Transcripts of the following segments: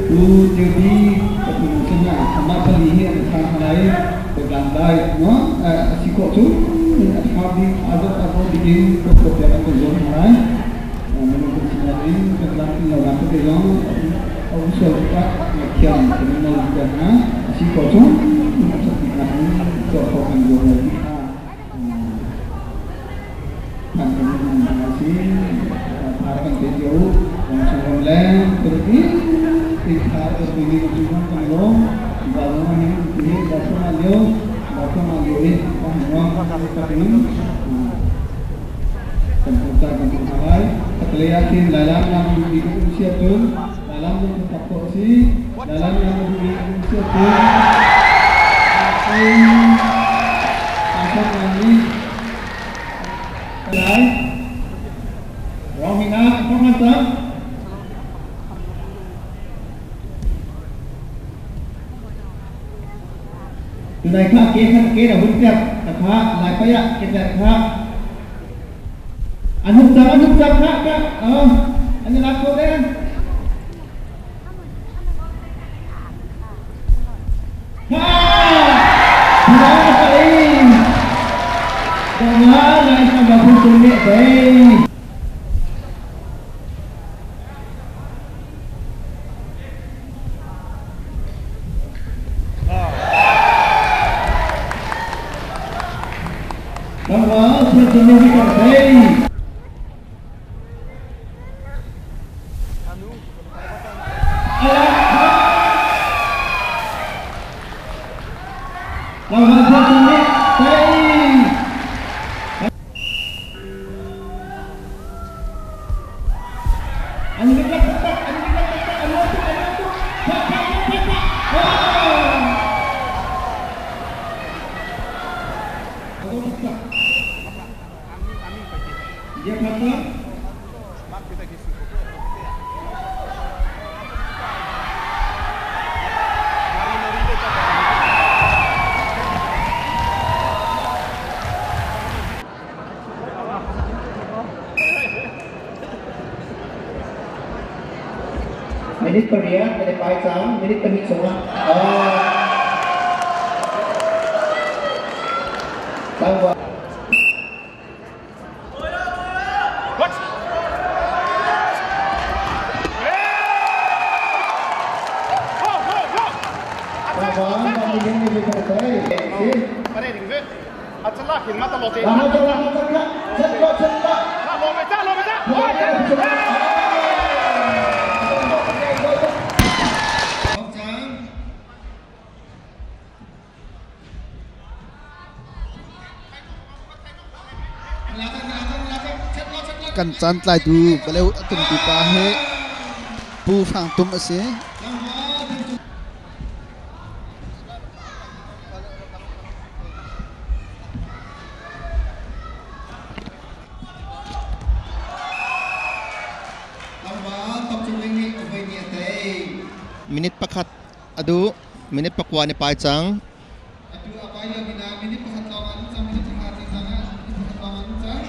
tu jadi kemudiannya sama pelihat sampai bergandai, no, sikot tu, ada bikin perkembangan konsumen lain, menurut saya tentang lawan pedagang, usaha kita kian kenal dengan sikot tu, macam kita untuk konsumen kita, tentang masih harapan video, konsumen lain, terus kita berbagi konsumen kalau bangunan ini datang alio ini bangunan kita ini komputer lain terlihatin dalam yang diusia tu dalam yang tetap porsi dalam yang diusia tu asal ini lain roaming up pengantar Tunai kah kes dah hunjak kah lai payah kita kah anu jam kah anu laku kan berapa kali jangan lai tambah hukum ni baik Bahawa sejenis partai lawan sejenis partai dia kata minit Korea, minit Paih Sang, minit Paih Sang. Tambah. Kan santai tu boleh tumpu Paih pu phang tum ase minit pakat adu minit pakwa ni Paih Sang adu apa ya bina minit pakat lawan sama minit pakat di sana minit pakat lawan sang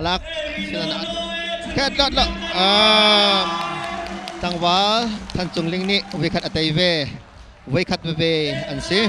alak kat lot tangwal tan chungling ni wekat atai ve wekat ve ansi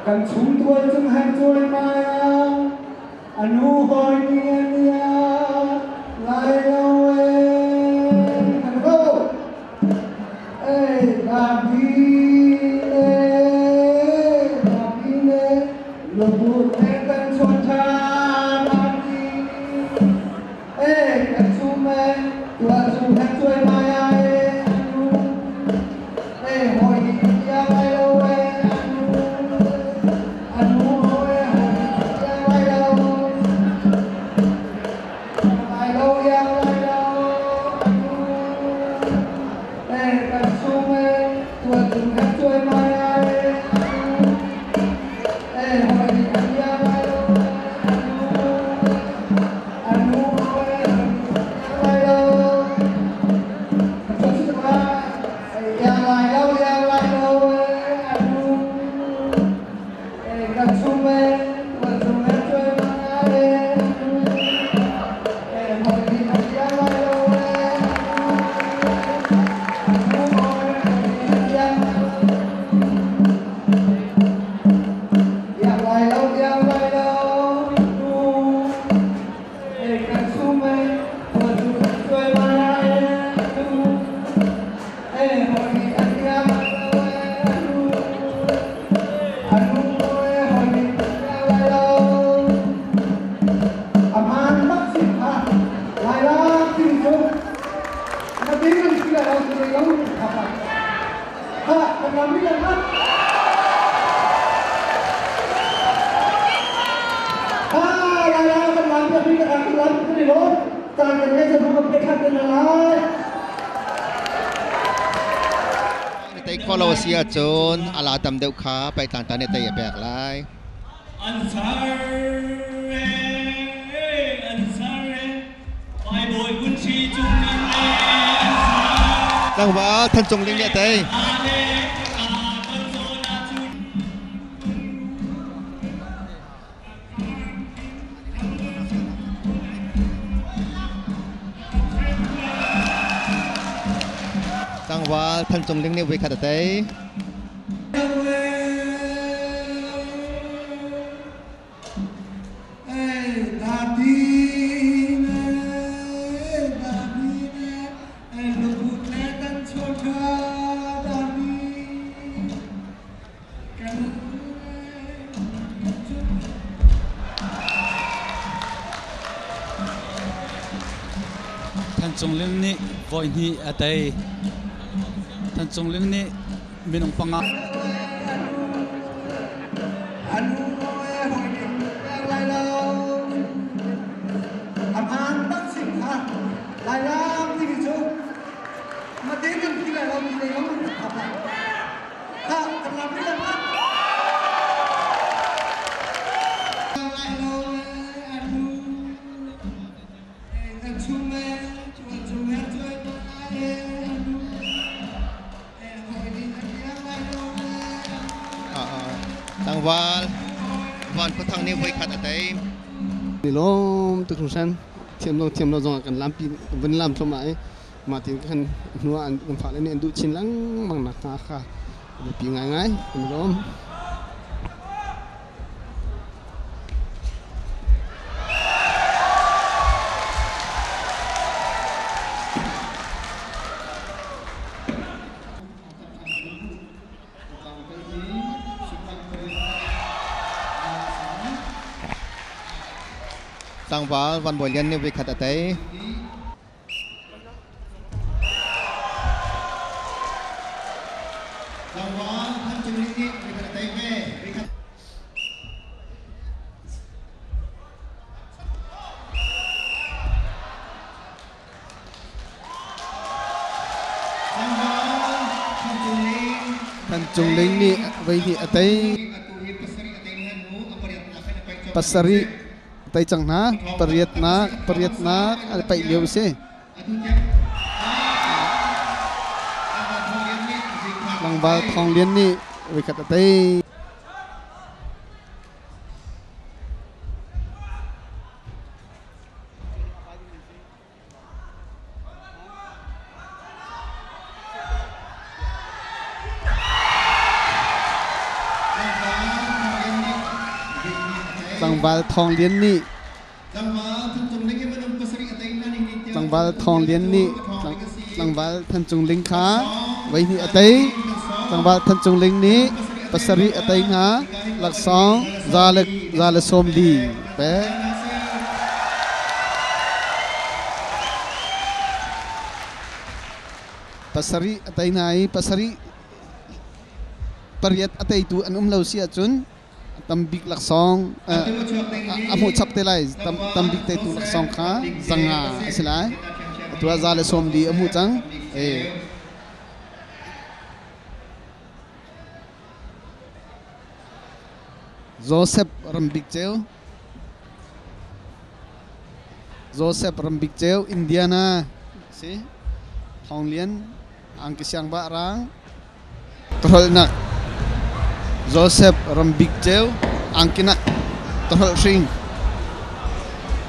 Cần chúng tôi trong hai tôi mai anh u hồi nia lại lâu anh go David lebut kan sonta kan sume tua sume tôi mai anu hồi nia lại lâu tay follow sia chon ala tam deuh kha pai tang ta ne tay bek lai bài bồi quân chi trung ninh tang wa than chong ling ne tay tang wa than chong ling ne we kha tayท่านจงเรื่องนี้วอยนี้อะไรท่านจงเรื่องนี้มีน้องปังอ่ะtang wa van ko thang ne we kha tay đi lom tức không san thiêm lo dòng cần làm pi vẫn làm cho mãi mà thì kan nuôi ăn phải lên ăn đủ chín lắm bằng nạc khá để pi ngay đi lom sang vào văn buổi liên việc khát tới sang vào thân chung liên việc khát tới về sang vào thân chung linh ni với thì tới pasari tay chẳng na periat na ada pai liu se lang bal thong lian ni với khát tay sang bal thong lian ni sang bal thong lian ni sang bal thân chung linh khá với thì tới sang bal thân chung linh ni pasari tới ngá lạc song ra lực som đi bé pasari tới này pasari periat tới tu an lâu si achun tambik laksong amu chap telai tambik te tu laksong kha zanga silai tua zale som di amu chang Joseph Rambik Cheo Indiana si Hong Lian ang kisyang ba rang trol nak Joseph Rambik Cheo angkina terhol sing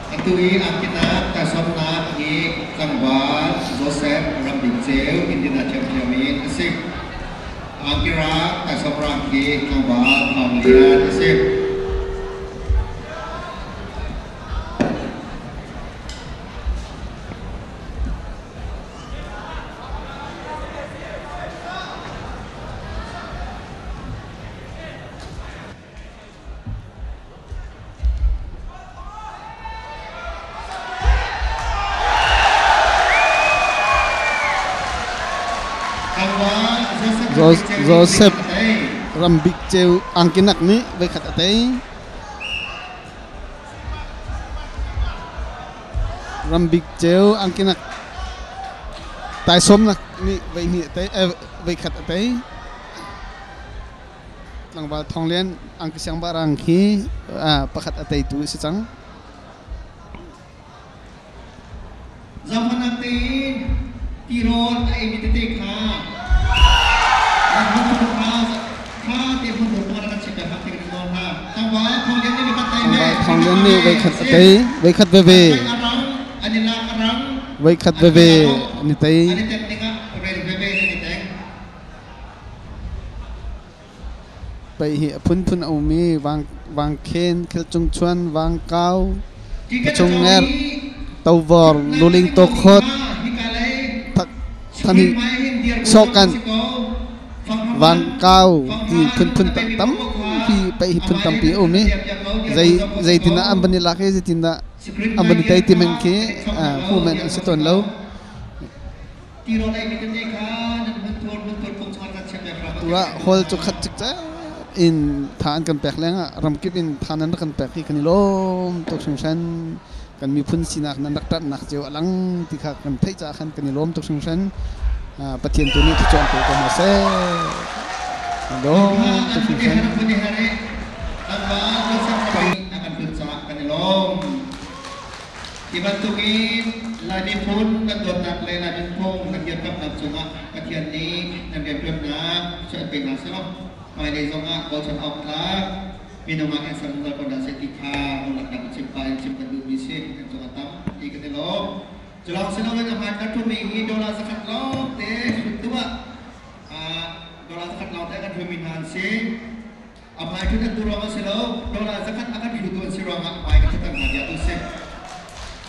itu angkina kasomna di Kangwal Joseph Rambik Cheo Indianapolis asik angkira kasomra di Kangwal Honglia asik Joseph Rambik Cheo angkinak ni với khát tay Rambik Cheo angkinak tai som nak ni với ni tay với khát tay lang ba thong lian ang kisyang barang khi pakhat tay tu si chang zaman natin tirol ay mitite ka thong lian ni với khát về với khát về ni tay Paih hi phun au mi wang khen khel chung chuan wang kau chung nger tàu vor luling to khot thani sokan wang kau thì phun tam thì Paih hi phun tam pi au mi zai tina ambani lake zai tina ambani tai timen ke hu men asiton lo tua hol chu khat chik cha in than kan pek lenga ramkip in thanan kan pek ki kanilom tok sungsan kan mi phun sinak nan dak nak jeu alang ti kha kan thei cha khan kanilom tok sungsan pathian tu ni ti chon ko ma se do tok sungsan akan pulsa kanilom dibantuin ladi pun dan dotak ladi pun kajian kap langsung kajian ni dan kajian na saya pengen sih Mai dei zonga ko chan ok la minuma esan dal pada setika mulak dan cimpai Jelang sila may kamay kartu mingi dolar zakat laut teh itu dolar zakat laut akan dominasi. Apa itu kan turun sila dolar zakat akan dihitung sila apa yang kita kerja tu sih.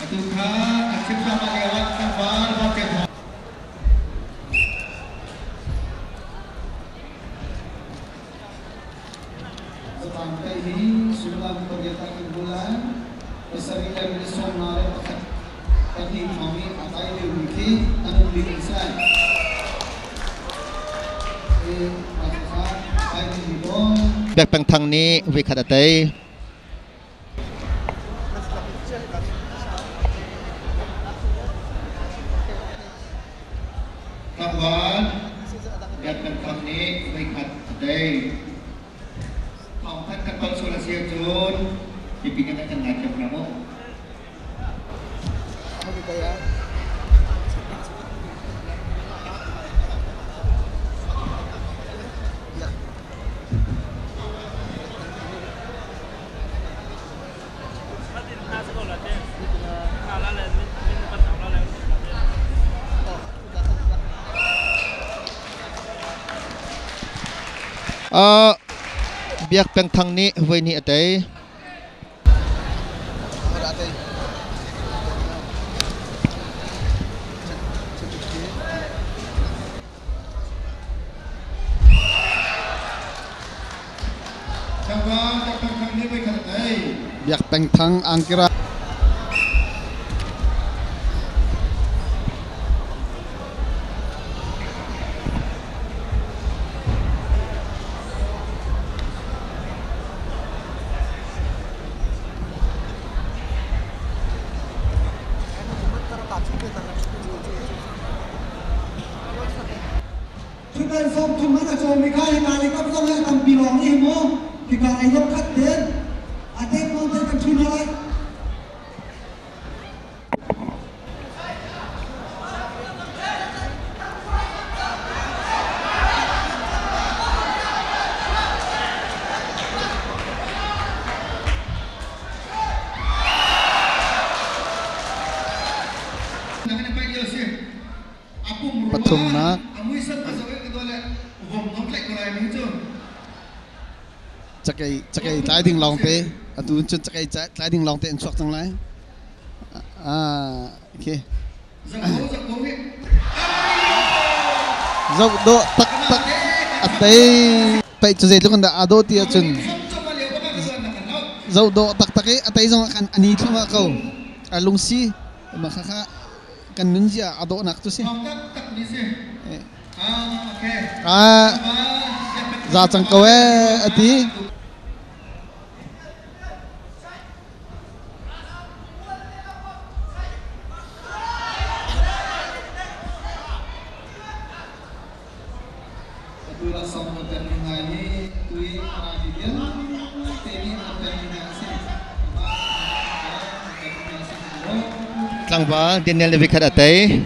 Itu kan asyik sama lewat kabar baca. Sampai ini sudah kegiatan bulan bersama dengan sonare tadi kami atai di anu di insan maksud atai di bon แบบแปลงทางนี้วิคัดเตยกลางวันแบบแปลงทางนี้วิคัดเตยของท่านกัปตันสุรเสียจูนdipinjamkan tenaga pramu. Biak peng thang ni với ni atay. Biak peng thang angkira chúng ta xong thùng mắt cho mình khai mà lấy cấp xong lại cầm bì lỏng đi mô thì cả anh không cắt đến tên không tên cầm chun lại pathum na chakai tai ding long te atu chun chakai tai ding long te en chok chang lai okay zau do tak tak atei pai chu zai lu kan da ado ti chun zau do tak tak e atei zong kan ani thuma ko alung si ma kha kha kan nun sia ado nak tu si za chang ko e ati Klang ba Daniel Vikat atay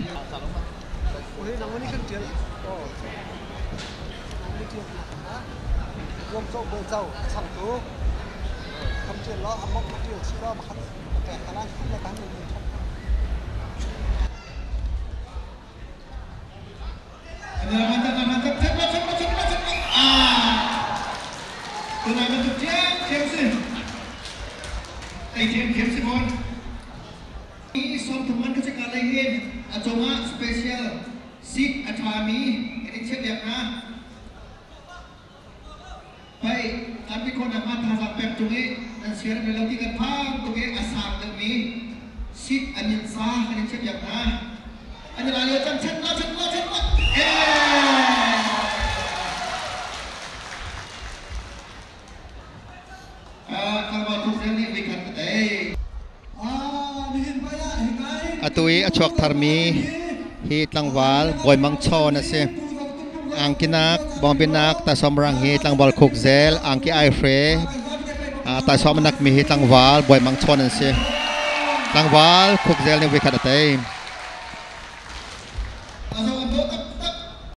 Som teman kesekali lain acoma spesial sit atami ini cek ya na baik tapi kau nak mata sampai tungi dan siar melodi kan pang tungi asal demi sit anjing sah ini cek ya na anjing lalu cek kalau tu ini bikin kedai atui achok tharmi hi tlangwal boy mangcho na se angkinak bombinak ta somrang hi tlangwal khukzel angki ai fre ta somnak mi hi tlangwal boy mangcho na se tlangwal khukzel ni wikat atai